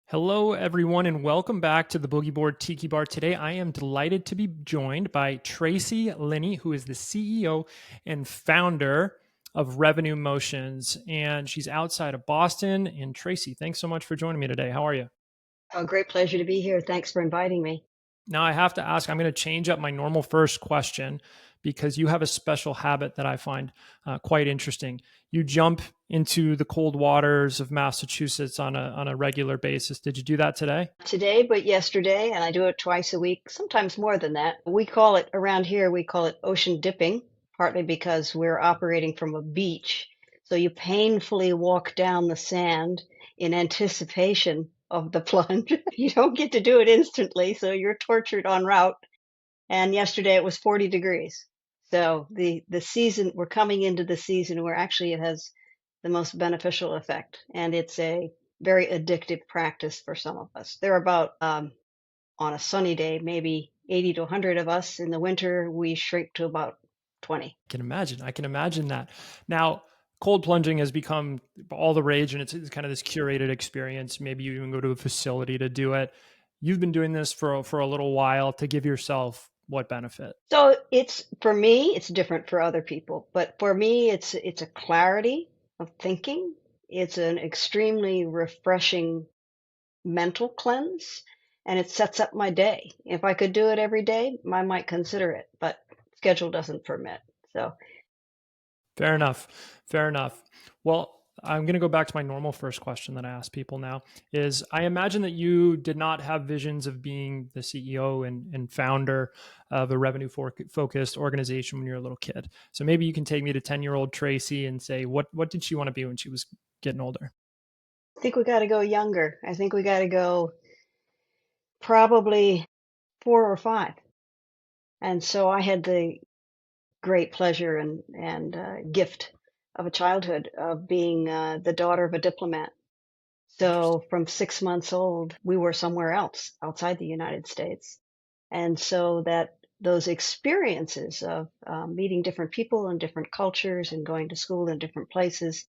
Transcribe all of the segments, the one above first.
Hello, everyone, and welcome back to the Boogie Board Tiki Bar. Today, I am delighted to be joined by Tracy Linne, who is the CEO and founder of Revenue Motions, and she's outside of Boston. And Tracy, thanks so much for joining me today. How are you? Oh, great pleasure to be here. Thanks for inviting me. Now, I have to ask, I'm going to change up my normal first question because you have a special habit that I find quite interesting. You jump into the cold waters of Massachusetts on a regular basis. Did you do that today? Today, but yesterday, and I do it twice a week, sometimes more than that. We call it around here, we call it ocean dipping, partly because we're operating from a beach. So you painfully walk down the sand in anticipation of the plunge. You don't get to do it instantly, so you're tortured en route. And yesterday it was 40 degrees. So the season, we're coming into the season where actually it has the most beneficial effect. And it's a very addictive practice for some of us. There are about, on a sunny day, maybe 80 to 100 of us. In the winter, we shrink to about 20. Can imagine. I can imagine that. Now, cold plunging has become all the rage, and it's kind of this curated experience. Maybe you even go to a facility to do it. You've been doing this for a little while to give yourself what benefit? So it's for me, it's different for other people, but for me, it's a clarity of thinking. It's an extremely refreshing mental cleanse, and it sets up my day. If I could do it every day, I might consider it, but schedule doesn't permit. So, Fair enough. Fair enough. Well, I'm going to go back to my normal first question that I ask people now is I imagine that you did not have visions of being the CEO and founder of a revenue focused organization when you were a little kid. So maybe you can take me to 10-year-old Tracy and say, what did she want to be when she was getting older? I think we got to go younger. I think we got to go probably 4 or 5. And so I had the great pleasure and gift of a childhood of being the daughter of a diplomat. Interesting. So from 6 months old, we were somewhere else outside the United States. And so that those experiences of meeting different people and different cultures and going to school in different places,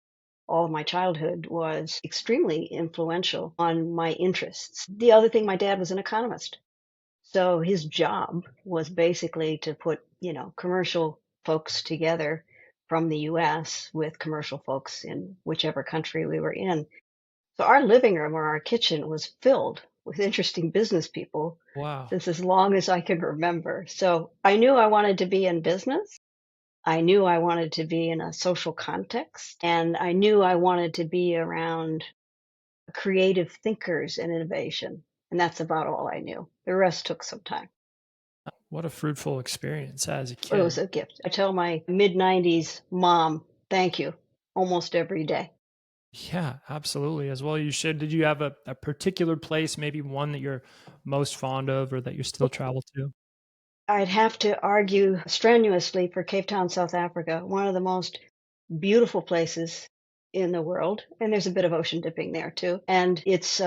all of my childhood was extremely influential on my interests. The other thing, my dad was an economist. So his job was basically to put, commercial folks together from the US with commercial folks in whichever country we were in. So our living room or our kitchen was filled with interesting business people Wow. since as long as I can remember. So I knew I wanted to be in business. I knew I wanted to be in a social context, and I knew I wanted to be around creative thinkers and innovation. And that's about all I knew. The rest took some time. What a fruitful experience as a It was kid. a gift. I tell my mid-90s mom, thank you, almost every day. Yeah, absolutely. As well, you should. Did you have a particular place, maybe one that you're most fond of or that you still travel to? I'd have to argue strenuously for Cape Town, South Africa, one of the most beautiful places in the world, and there's a bit of ocean dipping there too. And it's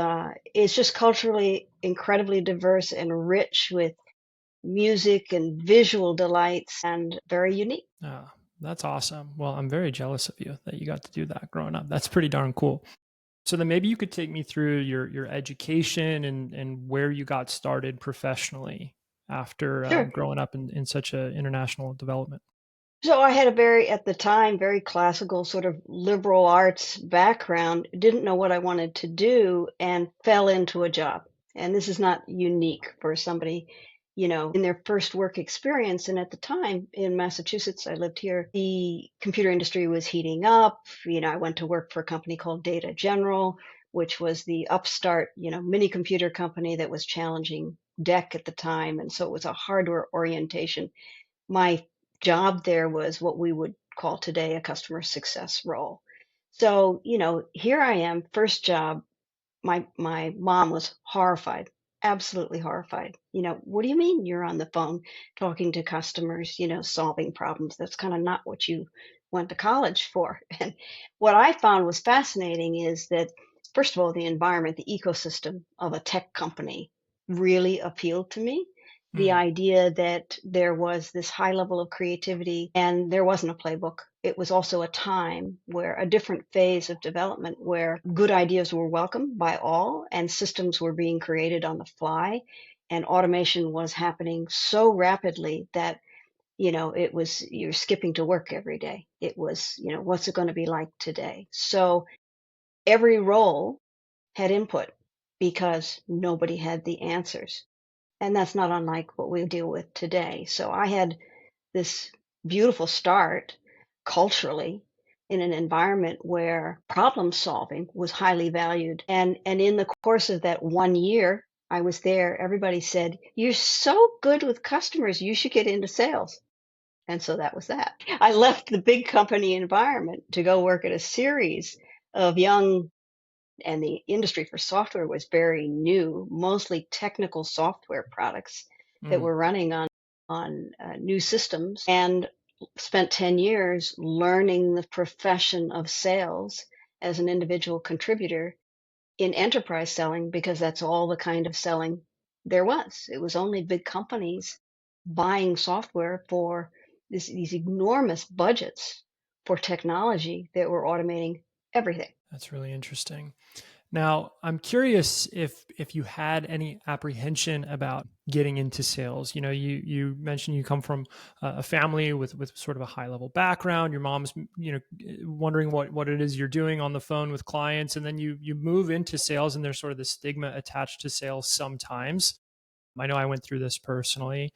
just culturally incredibly diverse and rich with music and visual delights and very unique. Ah, that's awesome. Well, I'm very jealous of you that you got to do that growing up. That's pretty darn cool. So then maybe you could take me through your education and where you got started professionally after Sure. growing up in such a international development. So I had a very, at the time, very classical sort of liberal arts background, didn't know what I wanted to do and fell into a job. And this is not unique for somebody, in their first work experience. And at the time in Massachusetts, I lived here, the computer industry was heating up. I went to work for a company called Data General, which was the upstart, mini computer company that was challenging DEC at the time. And so it was a hardware orientation. My job there was what we would call today a customer success role. So, here I am, first job. My mom was horrified, absolutely horrified. What do you mean you're on the phone talking to customers, solving problems? That's kind of not what you went to college for. And what I found was fascinating is that, first of all, the environment, the ecosystem of a tech company really appealed to me. The Mm, idea that there was this high level of creativity and there wasn't a playbook. It was also a time where a different phase of development where good ideas were welcomed by all and systems were being created on the fly and automation was happening so rapidly that, it was you're skipping to work every day. It was, what's it going to be like today? So every role had input because nobody had the answers. And that's not unlike what we deal with today. So I had this beautiful start culturally in an environment where problem solving was highly valued. And in the course of that 1 year I was there, everybody said, "You're so good with customers, you should get into sales." And so that was that. I left the big company environment to go work at a series of young, and the industry for software was very new, mostly technical software products that mm. were running on new systems, and spent 10 years learning the profession of sales as an individual contributor in enterprise selling because that's all the kind of selling there was. It was only big companies buying software for these enormous budgets for technology that were automating everything. That's really interesting. Now, I'm curious if you had any apprehension about getting into sales. You mentioned you come from a family with sort of a high level background. Your mom's wondering what it is you're doing on the phone with clients, and then you move into sales, and there's sort of the stigma attached to sales sometimes. I know I went through this personally,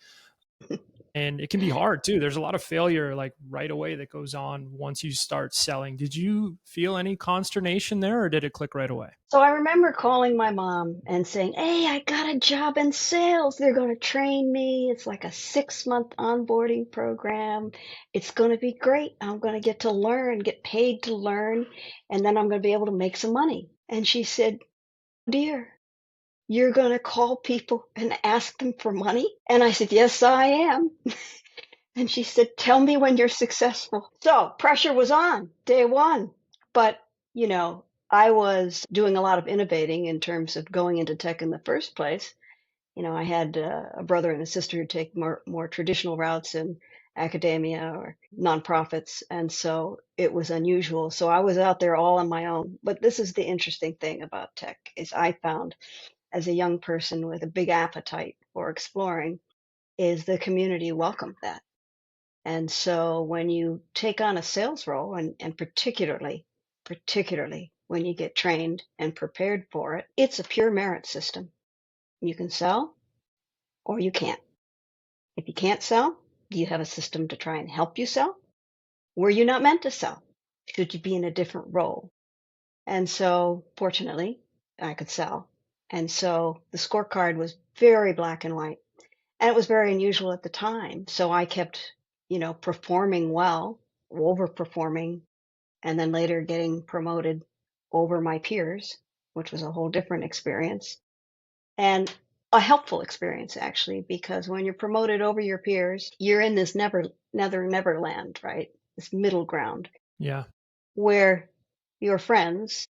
and it can be hard too. There's a lot of failure like right away that goes on once you start selling. Did you feel any consternation there, or did it click right away? So I remember calling my mom and saying, "Hey, I got a job in sales. They're going to train me. It's like a 6-month onboarding program. It's going to be great. I'm going to get to learn, get paid to learn, and then I'm going to be able to make some money." And she said, "Dear, you're going to call people and ask them for money?" And I said, "Yes, I am." And she said, "Tell me when you're successful." So pressure was on day one. But, I was doing a lot of innovating in terms of going into tech in the first place. I had a brother and a sister who take more traditional routes in academia or nonprofits. And so it was unusual. So I was out there all on my own. But this is the interesting thing about tech is I found as a young person with a big appetite for exploring is the community welcomed that. And so when you take on a sales role, and particularly when you get trained and prepared for it, it's a pure merit system. You can sell or you can't. If you can't sell, do you have a system to try and help you sell? Were you not meant to sell? Should you be in a different role? And so fortunately, I could sell. And so the scorecard was very black and white. And it was very unusual at the time. So I kept, performing well, overperforming, and then later getting promoted over my peers, which was a whole different experience. And a helpful experience actually, because when you're promoted over your peers, you're in this never land, right? This middle ground Yeah. where your friends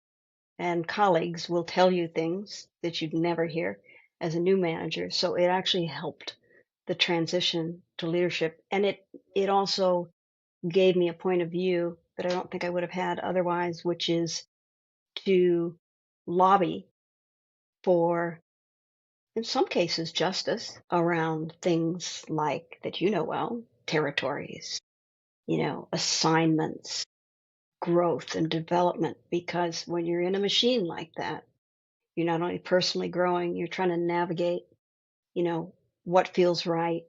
and colleagues will tell you things that you'd never hear as a new manager. So it actually helped the transition to leadership. And it also gave me a point of view that I don't think I would have had otherwise, which is to lobby for, in some cases, justice around things like that, well, territories, assignments, growth and development. Because when you're in a machine like that, you're not only personally growing, you're trying to navigate, you know, what feels right.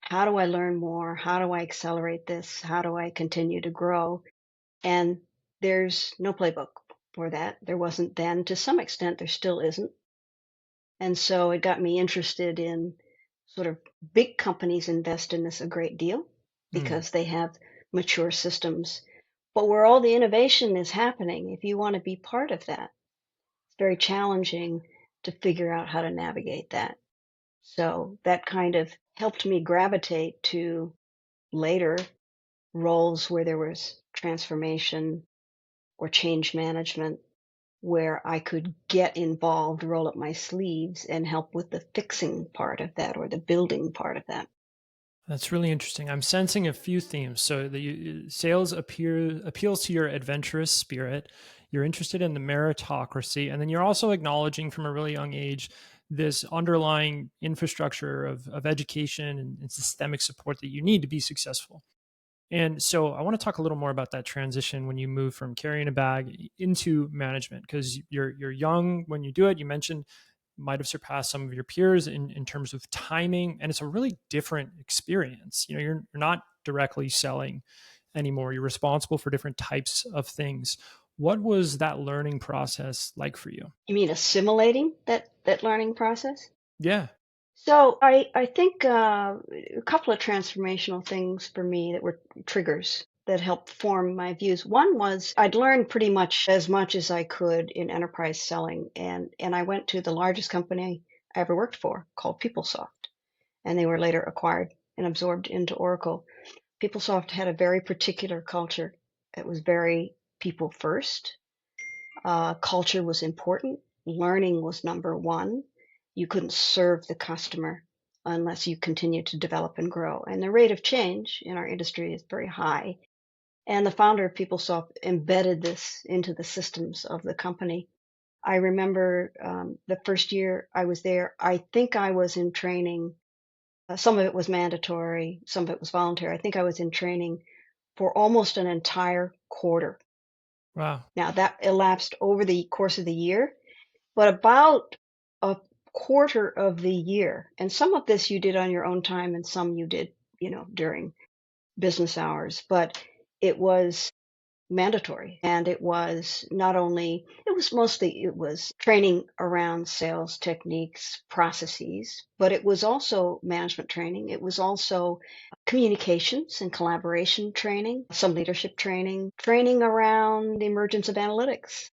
How do I learn more? How do I accelerate this? How do I continue to grow? And there's no playbook for that. There wasn't then. To some extent, there still isn't. And so it got me interested in sort of big companies invest in this a great deal Mm. because they have mature systems. But where all the innovation is happening, if you want to be part of that, it's very challenging to figure out how to navigate that. So that kind of helped me gravitate to later roles where there was transformation or change management. where I could get involved, roll up my sleeves, and help with the fixing part of that or the building part of that. That's really interesting. I'm sensing a few themes. So sales appeals to your adventurous spirit. You're interested in the meritocracy, and then you're also acknowledging from a really young age this underlying infrastructure of education and systemic support that you need to be successful. And so I want to talk a little more about that transition when you move from carrying a bag into management, because you're young when you do it. You mentioned might have surpassed some of your peers in terms of timing, and it's a really different experience. You're not directly selling anymore. You're responsible for different types of things. What was that learning process like for you? You mean assimilating that learning process? Yeah. So I think a couple of transformational things for me that were triggers that helped form my views. One was I'd learned pretty much as I could in enterprise selling, and I went to the largest company I ever worked for called PeopleSoft, and they were later acquired and absorbed into Oracle. PeopleSoft had a very particular culture. It was very people first. Culture was important. Learning was number one. You couldn't serve the customer unless you continued to develop and grow. And the rate of change in our industry is very high. And the founder of PeopleSoft embedded this into the systems of the company. I remember the first year I was there, I think I was in training. Some of it was mandatory, some of it was voluntary. I think I was in training for almost an entire quarter. Wow. Now, that elapsed over the course of the year, but about a quarter of the year, and some of this you did on your own time and some you did, during business hours, but it was mandatory. And it was not only, it was training around sales techniques, processes, but it was also management training. It was also communications and collaboration training, some leadership training, training around the emergence of analytics,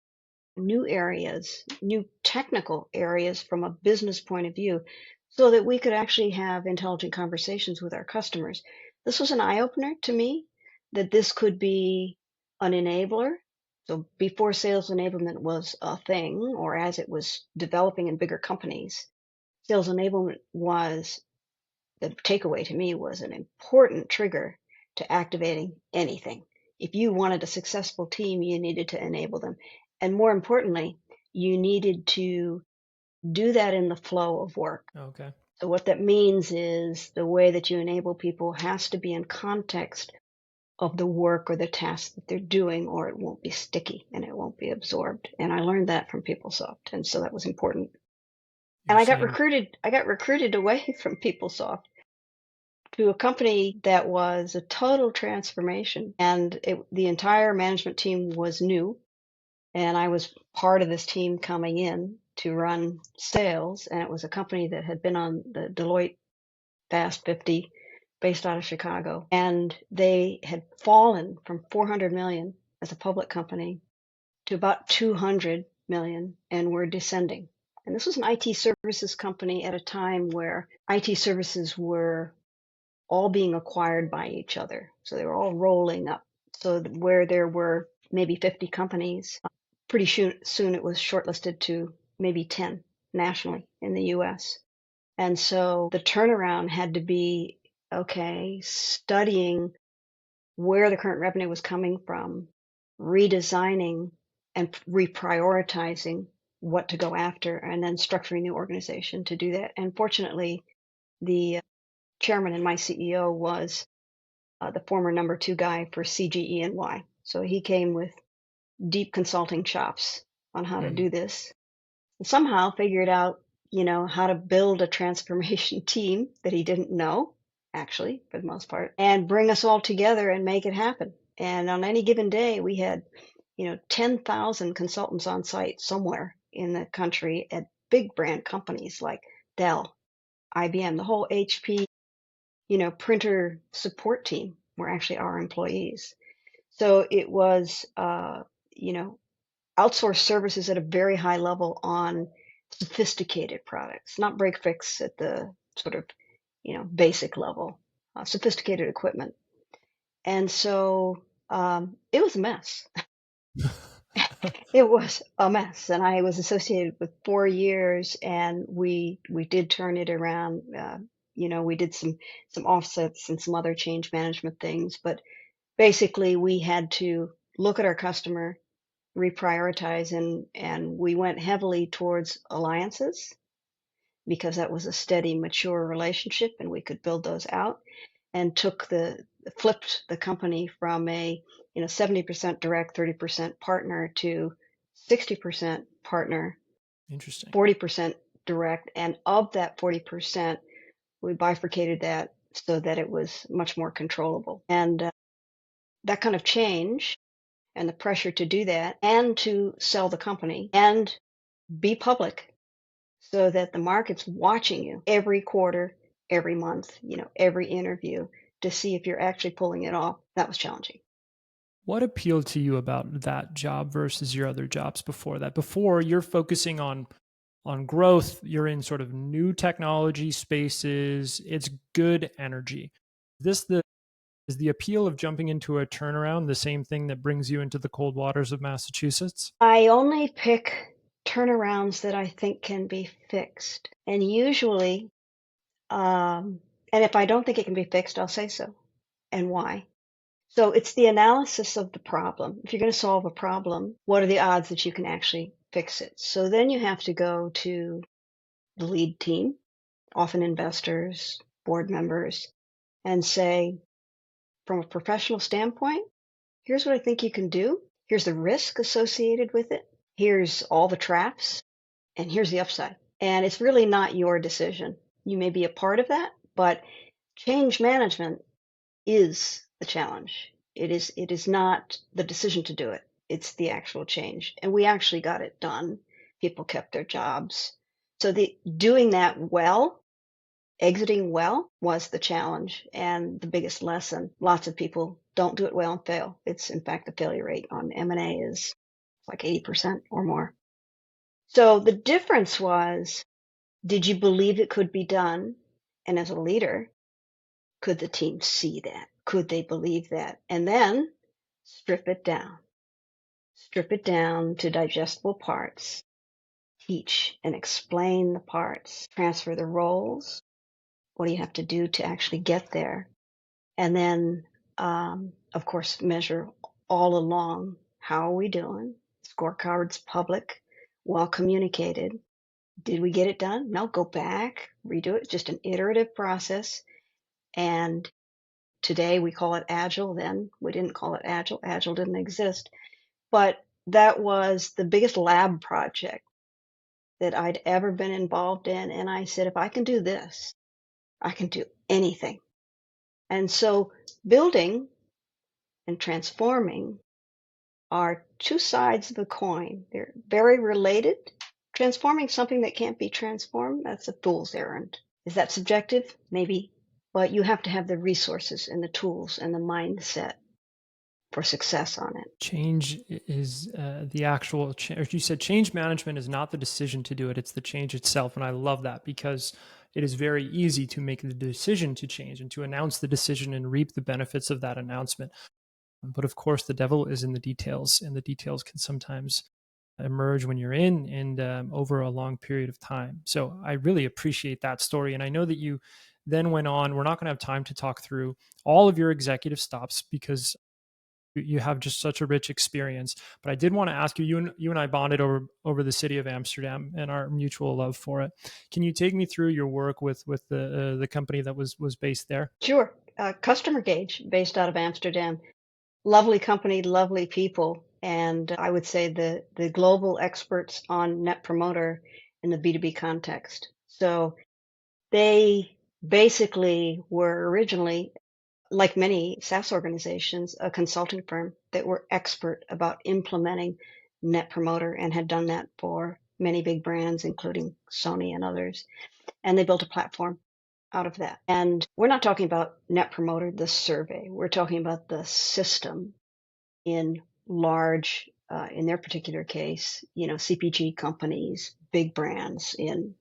new areas, new technical areas from a business point of view, so that we could actually have intelligent conversations with our customers. This was an eye opener to me that this could be an enabler. So before sales enablement was a thing, or as it was developing in bigger companies, sales enablement was the takeaway to me was an important trigger to activating anything. If you wanted a successful team, you needed to enable them. And more importantly, you needed to do that in the flow of work. Okay. So what that means is the way that you enable people has to be in context of the work or the task that they're doing, or it won't be sticky and it won't be absorbed. And I learned that from PeopleSoft. And so that was important. And You're saying, I got recruited away from PeopleSoft to a company that was a total transformation. And the entire management team was new. And I was part of this team coming in to run sales. And it was a company that had been on the Deloitte Fast 50 based out of Chicago. And they had fallen from 400 million as a public company to about 200 million and were descending. And this was an IT services company at a time where IT services were all being acquired by each other. So they were all rolling up. So where there were maybe 50 companies, pretty soon it was shortlisted to maybe 10 nationally in the US. And so the turnaround had to be, okay, studying where the current revenue was coming from, redesigning and reprioritizing what to go after, and then structuring the organization to do that. And fortunately, the chairman and my CEO was the former number two guy for CGE and Y. So he came with deep consulting chops on how to hmm, do this. And somehow figured out, how to build a transformation team that he didn't know, actually, for the most part, and bring us all together and make it happen. And on any given day, we had, 10,000 consultants on site somewhere in the country at big brand companies like Dell, IBM, the whole HP, printer support team were actually our employees. So it was, outsourced services at a very high level on sophisticated products, not break fix at the sort of, basic level, sophisticated equipment. And so it was a mess. It was a mess, and I was associated with 4 years, and we did turn it around. We did some offsets and some other change management things, but basically, we had to look at our customer, reprioritize, and we went heavily towards alliances because that was a steady, mature relationship, and we could build those out, and flipped the company from a 70% direct, 30% partner to 60% partner, Interesting. 40% direct, and of that 40%, we bifurcated that so that it was much more controllable. And that kind of change and the pressure to do that and to sell the company and be public so that the market's watching you every quarter, every month, every interview to see if you're actually pulling it off. That was challenging. What appealed to you about that job versus your other jobs before that? Before, you're focusing on growth, you're in sort of new technology spaces, it's good energy. This the Is the appeal of jumping into a turnaround the same thing that brings you into the cold waters of Massachusetts? I only pick turnarounds that I think can be fixed. And usually, and if I don't think it can be fixed, I'll say so and why. So it's the analysis of the problem. If you're going to solve a problem, what are the odds that you can actually fix it? So then you have to go to the lead team, often investors, board members, and say, from a professional standpoint, here's what I think you can do. Here's the risk associated with it. Here's all the traps, and here's the upside. And it's really not your decision. You may be a part of that, but change management is the challenge. It is not the decision to do it. It's the actual change. And we actually got it done. People kept their jobs. So the doing that well, exiting well was the challenge and the biggest lesson. Lots of people don't do it well and fail. It's in fact the failure rate on M&A is like 80% or more. So the difference was, did you believe it could be done? And as a leader, could the team see that? Could they believe that? And then strip it down. Strip it down to digestible parts. Teach and explain the parts. Transfer the roles. What do you have to do to actually get there? And then, of course, measure all along. How are we doing? Scorecards public, well communicated. Did we get it done? No, go back, redo it. It's just an iterative process. And today we call it agile. Then we didn't call it agile. Agile didn't exist. But that was the biggest lab project that I'd ever been involved in. And I said, if I can do this, I can do anything. And so building and transforming are two sides of the coin. They're very related. Transforming something that can't be transformed, that's a fool's errand. Is that subjective? Maybe. But you have to have the resources and the tools and the mindset for success on it. Change is the actual change. You said change management is not the decision to do it, it's the change itself. And I love that because it is very easy to make the decision to change and to announce the decision and reap the benefits of that announcement. But of course, the devil is in the details, and the details can sometimes emerge when you're in and over a long period of time. So I really appreciate that story. And I know that you then went on. We're not going to have time to talk through all of your executive stops because you have just such a rich experience. But I did want to ask you, you and I bonded over the city of Amsterdam and our mutual love for it. Can you take me through your work with the company that was based there? Sure. Customer Gauge, based out of Amsterdam. Lovely company, lovely people. And I would say the global experts on Net Promoter in the B2B context. So they basically were originally, like many SaaS organizations, a consulting firm that were expert about implementing Net Promoter and had done that for many big brands, including Sony and others. And they built a platform out of that. And we're not talking about Net Promoter, the survey. We're talking about the system in large, in their particular case, CPG companies, big brands in,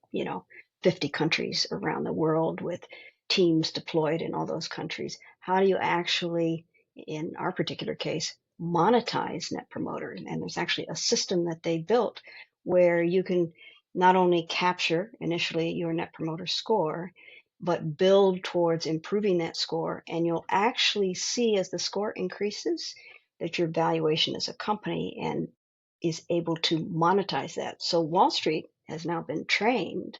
50 countries around the world with teams deployed in all those countries. How do you actually, in our particular case, monetize Net Promoter. And there's actually a system that they built where you can not only capture initially your Net Promoter score, but build towards improving that score. And you'll actually see as the score increases that your valuation as a company and is able to monetize that. So Wall Street has now been trained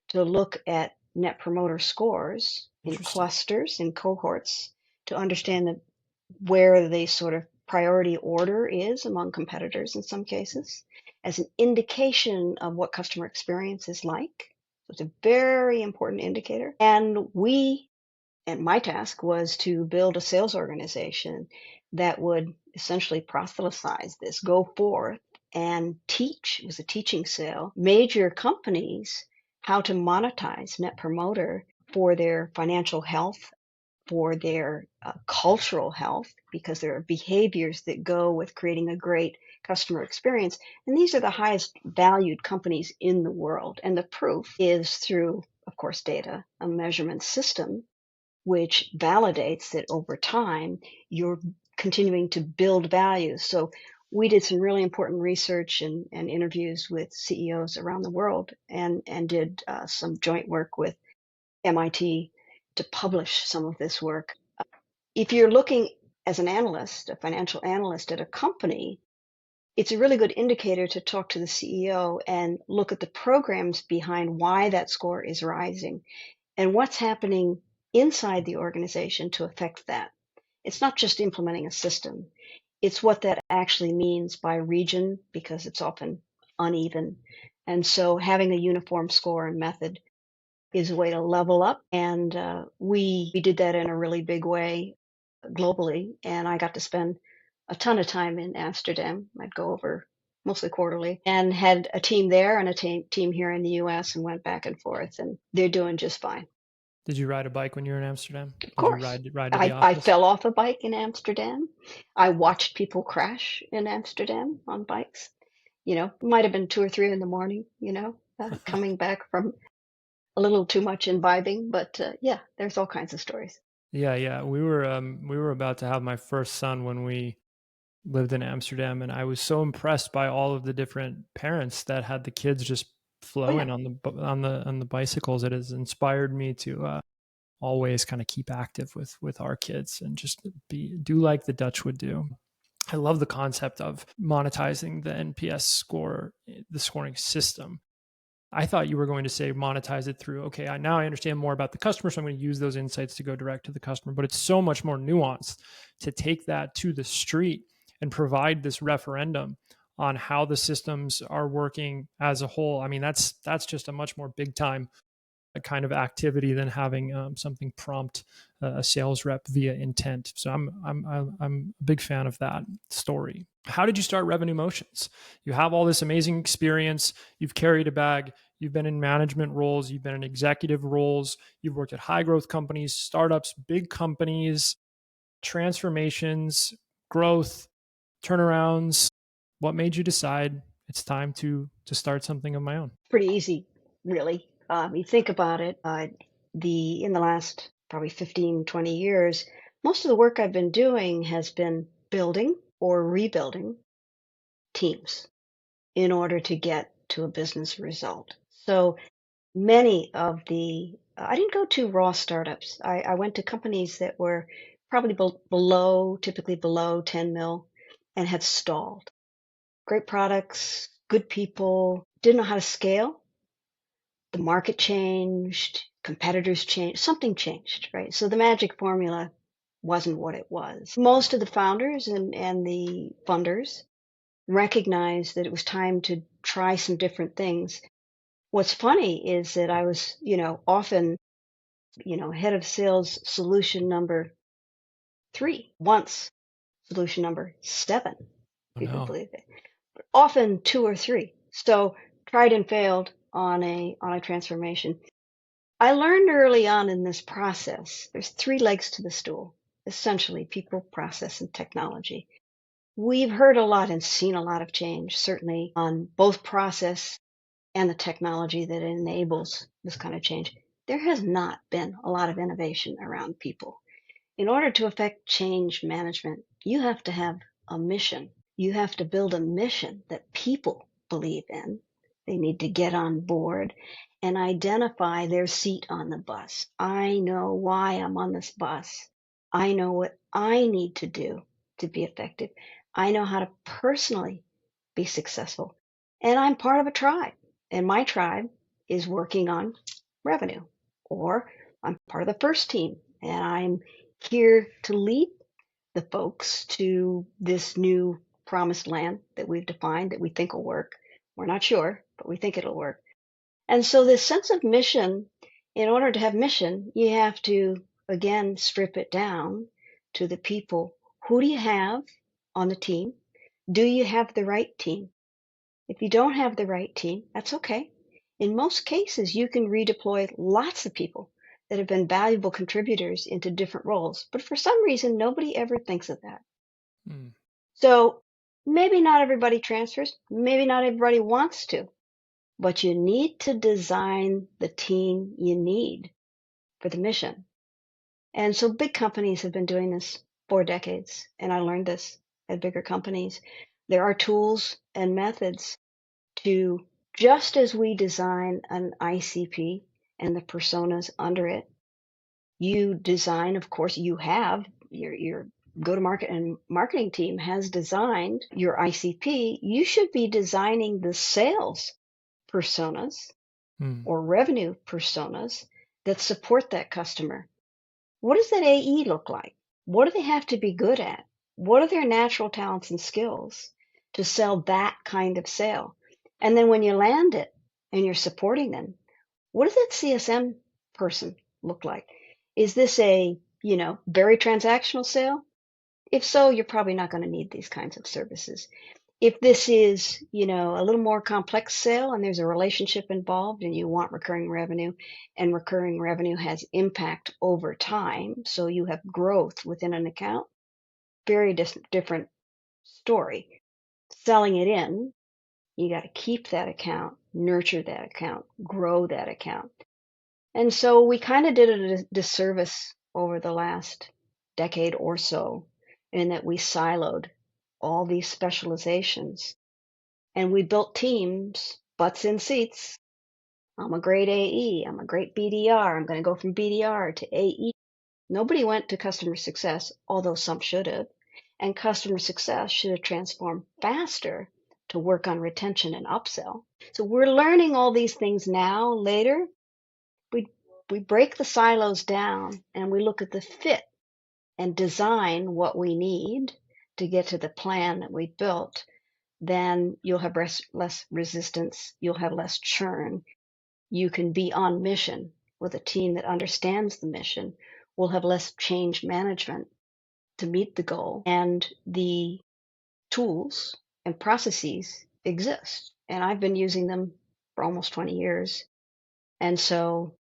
to look at Net Promoter scores in Interesting. clusters, in cohorts, to understand where the sort of priority order is among competitors in some cases, as an indication of what customer experience is like. So it's a very important indicator. And my task was to build a sales organization that would essentially proselytize this, go forth and teach. It was a teaching sale, major companies how to monetize Net Promoter for their financial health, for their cultural health, because there are behaviors that go with creating a great customer experience. And these are the highest valued companies in the world. And the proof is through, of course, data, a measurement system, which validates that over time you're continuing to build value. So we did some really important research and interviews with CEOs around the world and did some joint work with MIT to publish some of this work. If you're looking as an analyst, a financial analyst at a company, it's a really good indicator to talk to the CEO and look at the programs behind why that score is rising and what's happening inside the organization to affect that. It's not just implementing a system. It's what that actually means by region, because it's often uneven. And so having a uniform score and method is a way to level up. And we did that in a really big way globally. And I got to spend a ton of time in Amsterdam. I'd go over mostly quarterly and had a team there and a team here in the US and went back and forth. And they're doing just fine. Did you ride a bike when you were in Amsterdam? Of Did you course. ride to the I office? fell off a bike in Amsterdam. I watched people crash in Amsterdam on bikes. Might have been 2 or 3 in the morning, coming back from a little too much imbibing. But yeah, there's all kinds of stories. Yeah, yeah. We were about to have my first son when we lived in Amsterdam, and I was so impressed by all of the different parents that had the kids just Oh, yeah. flowing on the bicycles. It has inspired me to always kind of keep active with our kids and just do like the Dutch would do. I love the concept of monetizing the NPS score, the scoring system. I thought you were going to say monetize it through, okay, now I understand more about the customer, so I'm going to use those insights to go direct to the customer. But it's so much more nuanced to take that to the street and provide this referendum on how the systems are working as a whole. I mean, that's just a much more big time kind of activity than having something prompt a sales rep via intent. So I'm a big fan of that story. How did you start Revenue Motions? You have all this amazing experience. You've carried a bag. You've been in management roles. You've been in executive roles. You've worked at high growth companies, startups, big companies, transformations, growth, turnarounds. What made you decide it's time to start something of my own? Pretty easy, really. You think about it, in the last probably 15, 20 years, most of the work I've been doing has been building or rebuilding teams in order to get to a business result. So many of I didn't go to raw startups. I went to companies that were probably typically below 10 mil and had stalled. Great products, good people, didn't know how to scale. The market changed, competitors changed, something changed, right? So the magic formula wasn't what it was. Most of the founders and the funders recognized that it was time to try some different things. What's funny is that I was, often, head of sales solution number 3, once solution number 7, Oh, if you can no. believe it. Often 2 or 3. So tried and failed on a transformation. I learned early on in this process, there's 3 legs to the stool, essentially people, process, and technology. We've heard a lot and seen a lot of change, certainly on both process and the technology that enables this kind of change. There has not been a lot of innovation around people. In order to affect change management, you have to have a mission. You have to build a mission that people believe in. They need to get on board and identify their seat on the bus. I know why I'm on this bus. I know what I need to do to be effective. I know how to personally be successful. And I'm part of a tribe. And my tribe is working on revenue. Or I'm part of the first team and I'm here to lead the folks to this new promised land that we've defined that we think will work. We're not sure, but we think it'll work. And so this sense of mission, in order to have mission, you have to, again, strip it down to the people. Who do you have on the team? Do you have the right team? If you don't have the right team, that's okay. In most cases, you can redeploy lots of people that have been valuable contributors into different roles. But for some reason, nobody ever thinks of that. Mm. So maybe not everybody transfers, maybe not everybody wants to, but you need to design the team you need for the mission. And so big companies have been doing this for decades, and I learned this at bigger companies. There are tools and methods to, just as we design an ICP and the personas under it, you design, of course, you have your go-to-market and marketing team has designed your ICP. You should be designing the sales personas Mm. or revenue personas that support that customer. What does that AE look like? What do they have to be good at? What are their natural talents and skills to sell that kind of sale? And then when you land it and you're supporting them, what does that CSM person look like? Is this a, very transactional sale? If so, you're probably not going to need these kinds of services. If this is, a little more complex sale and there's a relationship involved and you want recurring revenue and recurring revenue has impact over time, so you have growth within an account, very different story. Selling it in, you got to keep that account, nurture that account, grow that account. And so we kind of did a disservice over the last decade or so in that we siloed all these specializations and we built teams, butts in seats. I'm a great AE. I'm a great BDR. I'm going to go from BDR to AE. Nobody went to customer success, although some should have. And customer success should have transformed faster to work on retention and upsell. So we're learning all these things now, later. We, we break the silos down and we look at the fit and design what we need to get to the plan that we built. Then you'll have less resistance, you'll have less churn. You can be on mission with a team that understands the mission. We'll have less change management to meet the goal. And the tools and processes exist. And I've been using them for almost 20 years. And so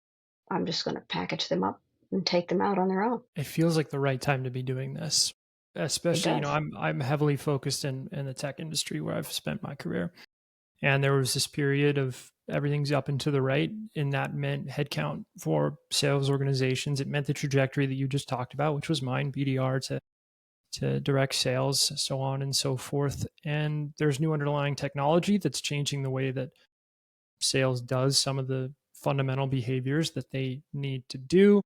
I'm just going to package them up and take them out on their own. It feels like the right time to be doing this, It especially, does. I'm heavily focused in the tech industry where I've spent my career. And there was this period of everything's up and to the right, and that meant headcount for sales organizations. It meant the trajectory that you just talked about, which was mine, BDR to direct sales, so on and so forth. And there's new underlying technology that's changing the way that sales does some of the fundamental behaviors that they need to do.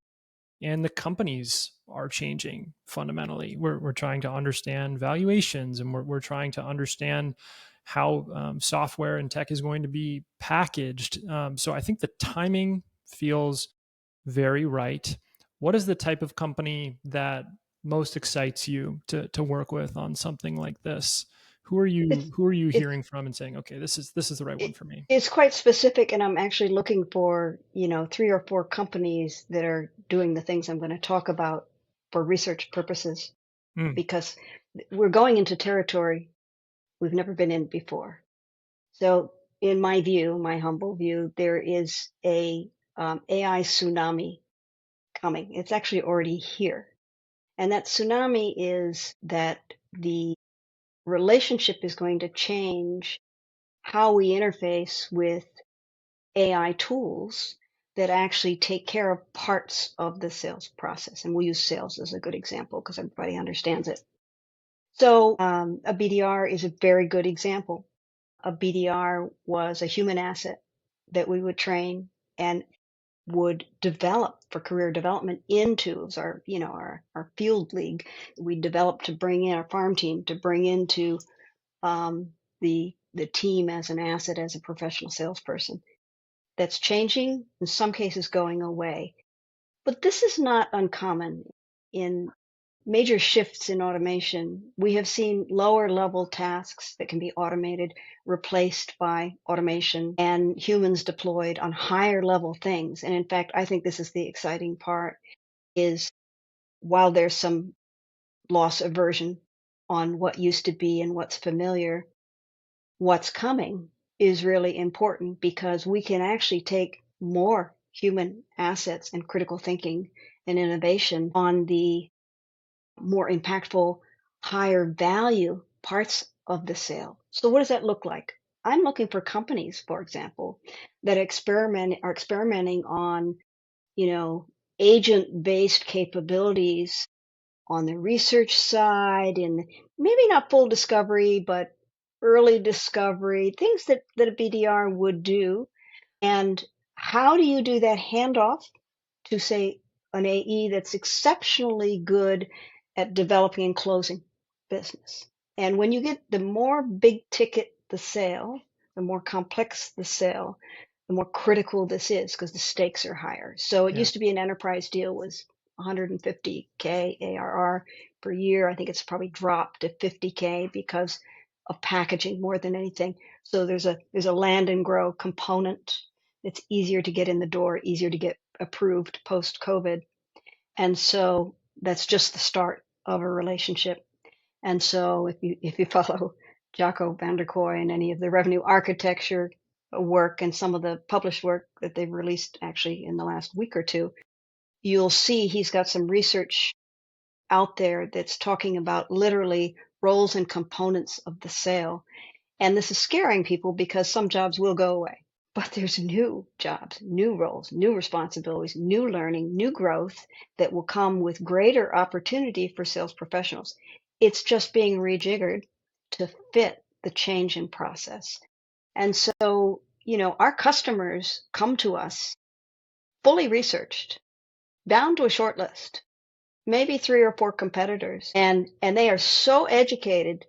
And the companies are changing fundamentally. We're trying to understand valuations, and we're trying to understand how software and tech is going to be packaged. So I think the timing feels very right. What is the type of company that most excites you to work with on something like this? It's, Who are you it's hearing from and saying, okay, this is the right one it, for me? it's quite specific, and I'm actually looking for, 3 or 4 companies that are doing the things I'm going to talk about for research purposes, Mm, because we're going into territory we've never been in before. So, in my view, my humble view, there is a AI tsunami coming. It's actually already here, and that tsunami is that the relationship is going to change how we interface with AI tools that actually take care of parts of the sales process. And we'll use sales as a good example because everybody understands it. So a BDR is a very good example. A BDR was a human asset that we would train and would develop for career development into as our, our field league. We developed to bring in our farm team to bring into the team as an asset as a professional salesperson. That's changing, in some cases going away. But this is not uncommon in major shifts in automation. We have seen lower level tasks that can be automated replaced by automation and humans deployed on higher level things. And in fact, I think this is the exciting part is while there's some loss aversion on what used to be and what's familiar, what's coming is really important because we can actually take more human assets and critical thinking and innovation on the more impactful, higher value parts of the sale. So what does that look like? I'm looking for companies, for example, that are experimenting on, you know, agent-based capabilities on the research side and maybe not full discovery, but early discovery, things that a BDR would do. And how do you do that handoff to, say, an AE that's exceptionally good at developing and closing business? And when you get the more big ticket the sale, the more complex the sale, the more critical this is because the stakes are higher. So it Yeah. used to be an enterprise deal was 150K ARR per year. I think it's probably dropped to 50K because of packaging more than anything. So there's a land and grow component. It's easier to get in the door, easier to get approved post COVID. And so that's just the start of a relationship. And so if you follow Jocko van der Kooi and any of the revenue architecture work and some of the published work that they've released actually in the last week or two, you'll see he's got some research out there that's talking about literally roles and components of the sale. And this is scaring people because some jobs will go away. But there's new jobs, new roles, new responsibilities, new learning, new growth that will come with greater opportunity for sales professionals. It's just being rejiggered to fit the change in process. And so, our customers come to us fully researched, down to a short list, maybe 3 or 4 competitors, and they are so educated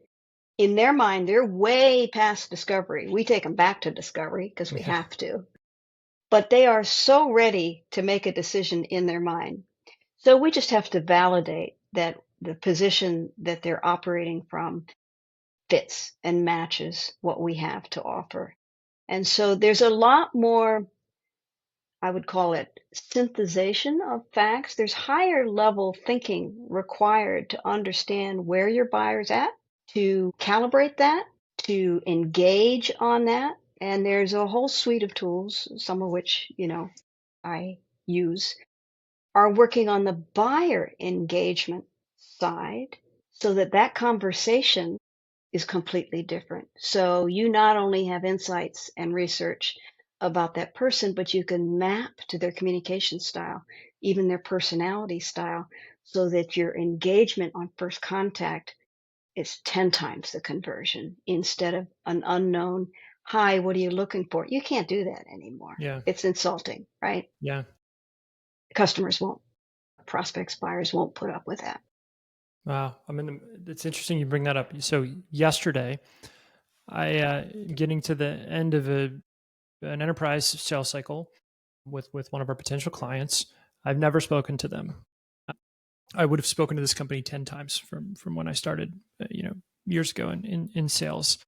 in their mind, they're way past discovery. We take them back to discovery because we Yeah. have to, but they are so ready to make a decision in their mind. So we just have to validate that the position that they're operating from fits and matches what we have to offer. And so there's a lot more, I would call it synthesization of facts. There's higher level thinking required to understand where your buyer's at, to calibrate that, to engage on that. And there's a whole suite of tools, some of which, I use, are working on the buyer engagement side so that that conversation is completely different. So you not only have insights and research about that person, but you can map to their communication style, even their personality style, so that your engagement on first contact is 10 times the conversion instead of an unknown, hi, what are you looking for? You can't do that anymore. Yeah. It's insulting, right? Yeah. Customers won't, prospects, buyers won't put up with that. Wow. It's interesting you bring that up. So yesterday, getting to the end of an enterprise sales cycle with one of our potential clients. I've never spoken to them. I would have spoken to this company 10 times from when I started, years ago in sales.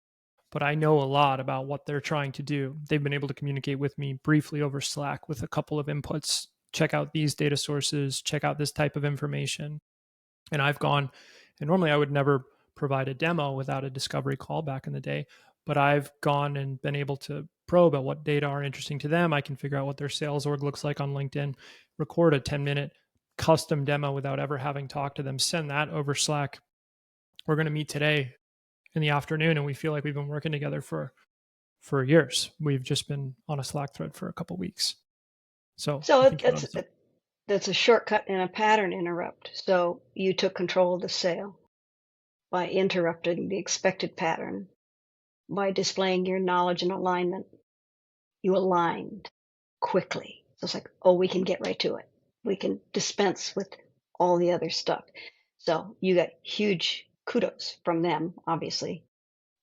But I know a lot about what they're trying to do. They've been able to communicate with me briefly over Slack with a couple of inputs. Check out these data sources, check out this type of information. And I've gone, and normally I would never provide a demo without a discovery call back in the day, but I've gone and been able to probe at what data are interesting to them. I can figure out what their sales org looks like on LinkedIn, record a 10-minute custom demo without ever having talked to them, send that over Slack. We're going to meet today in the afternoon, and we feel like we've been working together for years. We've just been on a Slack thread for a couple of weeks. So I So think you're onto something. that's a shortcut and a pattern interrupt. So you took control of the sale. by interrupting the expected pattern, by displaying your knowledge and alignment. You aligned quickly. So it's like, oh, we can get right to it. We can dispense with all the other stuff. So you got huge kudos from them, obviously,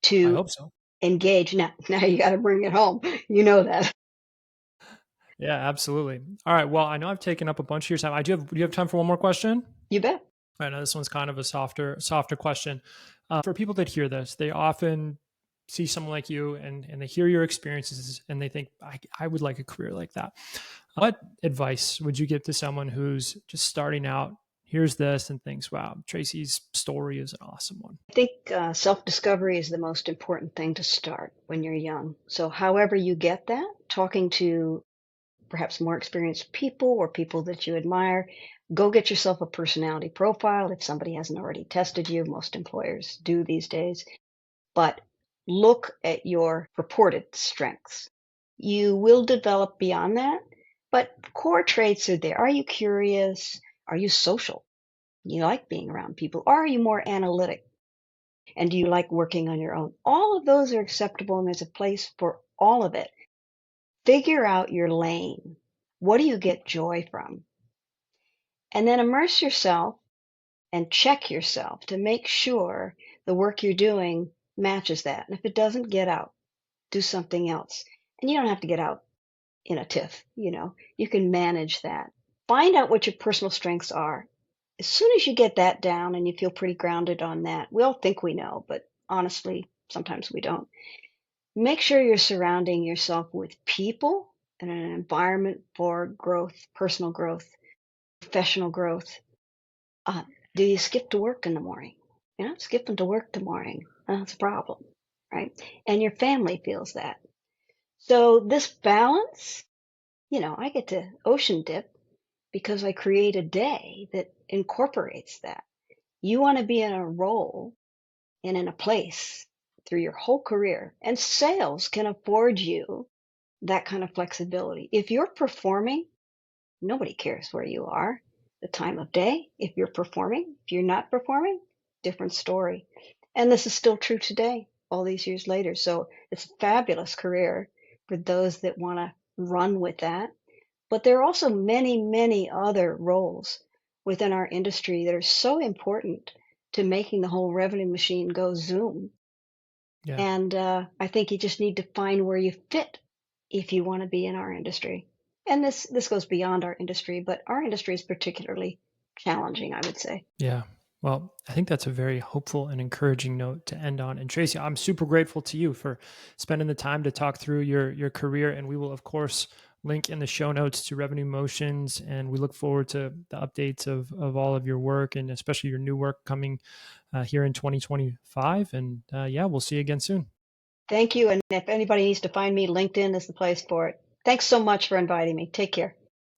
I to hope so. engage. Now you got to bring it home. You know that. Yeah, absolutely. All right. Well, I know I've taken up a bunch of your time. Do you have time for one more question? You bet. I know this one's kind of a softer question. For people that hear this, they often see someone like you and they hear your experiences and they think, I would like a career like that. What advice would you give to someone who's just starting out, hears this and thinks, wow, Tracy's story is an awesome one? I think self-discovery is the most important thing to start when you're young. So however you get that, talking to perhaps more experienced people or people that you admire, go get yourself a personality profile if somebody hasn't already tested you. Most employers do these days. But look at your purported strengths. You will develop beyond that, but core traits are there. Are you curious? Are you social? You like being around people? Or are you more analytic? And do you like working on your own? All of those are acceptable and there's a place for all of it. Figure out your lane. What do you get joy from? And then immerse yourself and check yourself to make sure the work you're doing matches that. And if it doesn't, get out, do something else. And you don't have to get out in a tiff, you can manage that. Find out what your personal strengths are. As soon as you get that down and you feel pretty grounded on that, we all think we know, but honestly, sometimes we don't. Make sure you're surrounding yourself with people and an environment for growth, personal growth, professional growth. Uh, do you skip to work in the morning? You're not skipping to work in the morning. That's a problem, right? And your family feels that. So this balance, I get to ocean dip because I create a day that incorporates that. You want to be in a role and in a place through your whole career, and sales can afford you that kind of flexibility. If you're performing, nobody cares where you are, the time of day. If you're performing, if you're not performing, different story. And this is still true today, all these years later. So it's a fabulous career for those that want to run with that. But there are also many, many other roles within our industry that are so important to making the whole revenue machine go zoom. Yeah. And I think you just need to find where you fit if you want to be in our industry. And this goes beyond our industry, but our industry is particularly challenging, I would say. Yeah. Well, I think that's a very hopeful and encouraging note to end on. And Tracy, I'm super grateful to you for spending the time to talk through your career. And we will, of course, link in the show notes to Revenue Motions. And we look forward to the updates of all of your work and especially your new work coming here in 2025. And yeah, we'll see you again soon. Thank you. And if anybody needs to find me, LinkedIn is the place for it. Thanks so much for inviting me. Take care.